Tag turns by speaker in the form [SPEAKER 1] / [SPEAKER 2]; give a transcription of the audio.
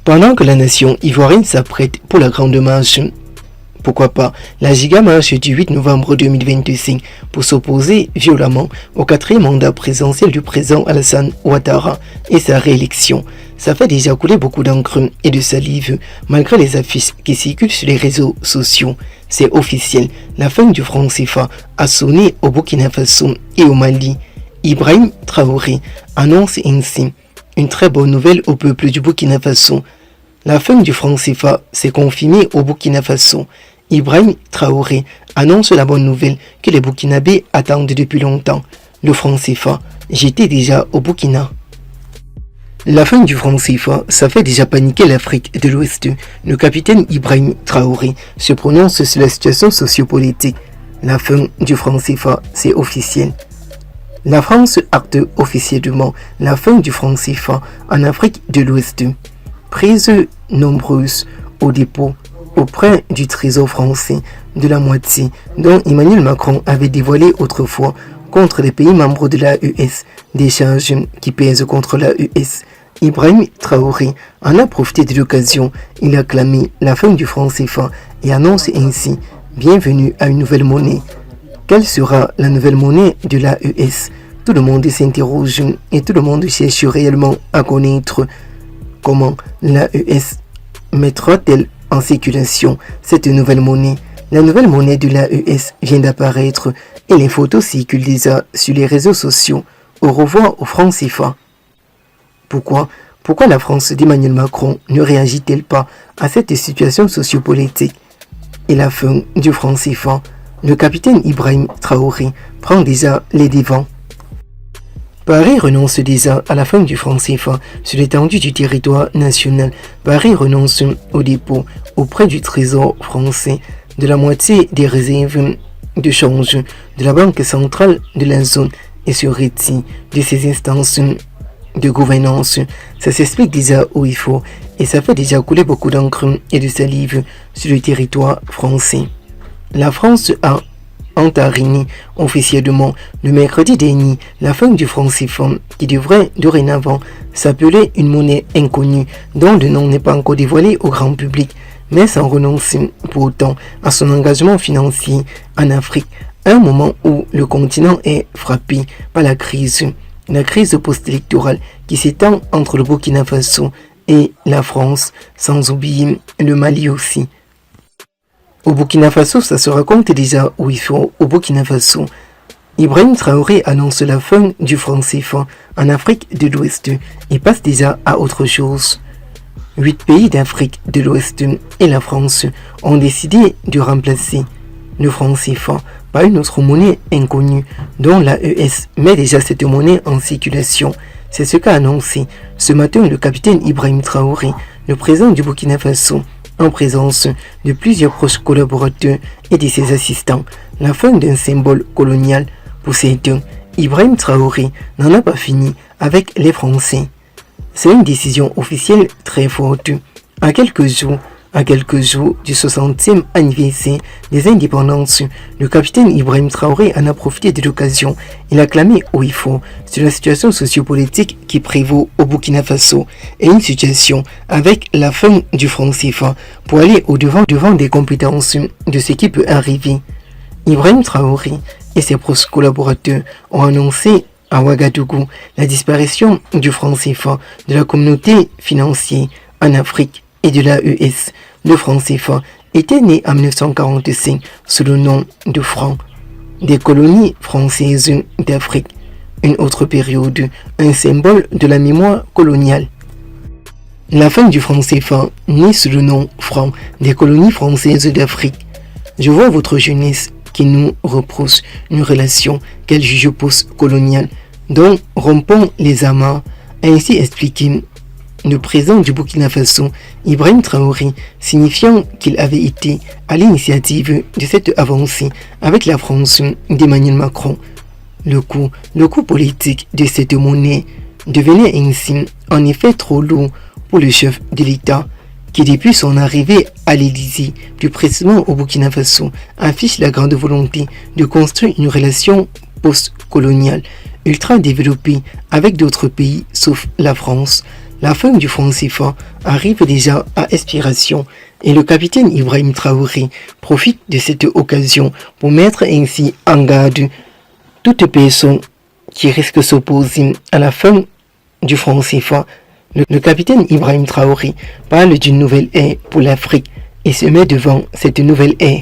[SPEAKER 1] Pendant que la nation ivoirienne s'apprête pour la grande marche, pourquoi pas la giga-marche du 8 novembre 2025 pour s'opposer violemment au quatrième mandat présidentiel du président Alassane Ouattara et sa réélection. Ça fait déjà couler beaucoup d'encre et de salive malgré les affiches qui circulent sur les réseaux sociaux. C'est officiel, la fin du franc CFA a sonné au Burkina Faso et au Mali. Ibrahim Traoré annonce ainsi une très bonne nouvelle au peuple du Burkina Faso. La fin du franc CFA s'est confirmée au Burkina Faso. Ibrahim Traoré annonce la bonne nouvelle que les Burkinabés attendent depuis longtemps. Le franc CFA, j'étais déjà au Burkina. La fin du franc CFA, ça fait déjà paniquer l'Afrique de l'Ouest. Le capitaine Ibrahim Traoré se prononce sur la situation sociopolitique. La fin du franc CFA, c'est officiel. La France acte officiellement la fin du franc CFA en Afrique de l'Ouest. Prises nombreuses au dépôt auprès du trésor français de la moitié dont Emmanuel Macron avait dévoilé autrefois contre les pays membres de l'AES des charges qui pèsent contre l'AES. Ibrahim Traoré en a profité de l'occasion. Il a clamé la fin du franc CFA et annonce ainsi « Bienvenue à une nouvelle monnaie ». Quelle sera la nouvelle monnaie de l'AES? Tout le monde s'interroge et tout le monde cherche réellement à connaître comment l'AES mettra-t-elle en circulation cette nouvelle monnaie. La nouvelle monnaie de l'AES vient d'apparaître et les photos circulent déjà sur les réseaux sociaux. Au revoir au franc CFA. Pourquoi la France d'Emmanuel Macron ne réagit-elle pas à cette situation sociopolitique? Et la fin du franc CFA, le capitaine Ibrahim Traoré prend déjà les devants. Paris renonce déjà à la fin du franc CFA sur l'étendue du territoire national. Paris renonce au dépôt auprès du trésor français de la moitié des réserves de change de la Banque centrale de la zone et se retire de ses instances de gouvernance. Ça s'explique déjà où il faut et ça fait déjà couler beaucoup d'encre et de salive sur le territoire français. La France a entériné officiellement le mercredi dernier la fin du franc CFA qui devrait dorénavant s'appeler une monnaie inconnue dont le nom n'est pas encore dévoilé au grand public, mais sans renoncer pour autant à son engagement financier en Afrique, à un moment où le continent est frappé par la crise post-électorale qui s'étend entre le Burkina Faso et la France, sans oublier le Mali aussi. Au Burkina Faso, ça se raconte déjà où il faut au Burkina Faso. Ibrahim Traoré annonce la fin du franc CFA en Afrique de l'Ouest et passe déjà à autre chose. 8 pays d'Afrique de l'Ouest et la France ont décidé de remplacer le franc CFA par une autre monnaie inconnue dont l'AES met déjà cette monnaie en circulation. C'est ce qu'a annoncé ce matin le capitaine Ibrahim Traoré, le président du Burkina Faso, en présence de plusieurs proches collaborateurs et de ses assistants. La fin d'un symbole colonial pour certains. Ibrahim Traoré n'en a pas fini avec les Français. C'est une décision officielle très forte. À quelques jours du 60e anniversaire des indépendances, le capitaine Ibrahim Traoré en a profité de l'occasion. Il a clamé haut et fort sur la situation sociopolitique qui prévaut au Burkina Faso et une situation avec la fin du franc CFA pour aller au-devant des compétences de ce qui peut arriver. Ibrahim Traoré et ses proches collaborateurs ont annoncé à Ouagadougou la disparition du franc CFA de la communauté financière en Afrique et de l'AES. Le franc CFA était né en 1945 sous le nom de franc des colonies françaises d'Afrique. Une autre période, un symbole de la mémoire coloniale. La fin du franc CFA, né sous le nom franc des colonies françaises d'Afrique. Je vois votre jeunesse qui nous reproche une relation qu'elle juge post-coloniale, dont rompons les amarres, a ainsi expliqué le président du Burkina Faso, Ibrahim Traoré, signifiant qu'il avait été à l'initiative de cette avancée avec la France d'Emmanuel Macron. Le coût politique de cette monnaie devenait ainsi en effet trop lourd pour le chef de l'État, qui depuis son arrivée à l'Élysée, plus précisément au Burkina Faso, affiche la grande volonté de construire une relation post-coloniale ultra développée avec d'autres pays sauf la France. La fin du franc CFA arrive déjà à expiration et le capitaine Ibrahim Traoré profite de cette occasion pour mettre ainsi en garde toute personne qui risque de s'opposer à la fin du franc CFA. Le capitaine Ibrahim Traoré parle d'une nouvelle ère pour l'Afrique et se met devant cette nouvelle ère.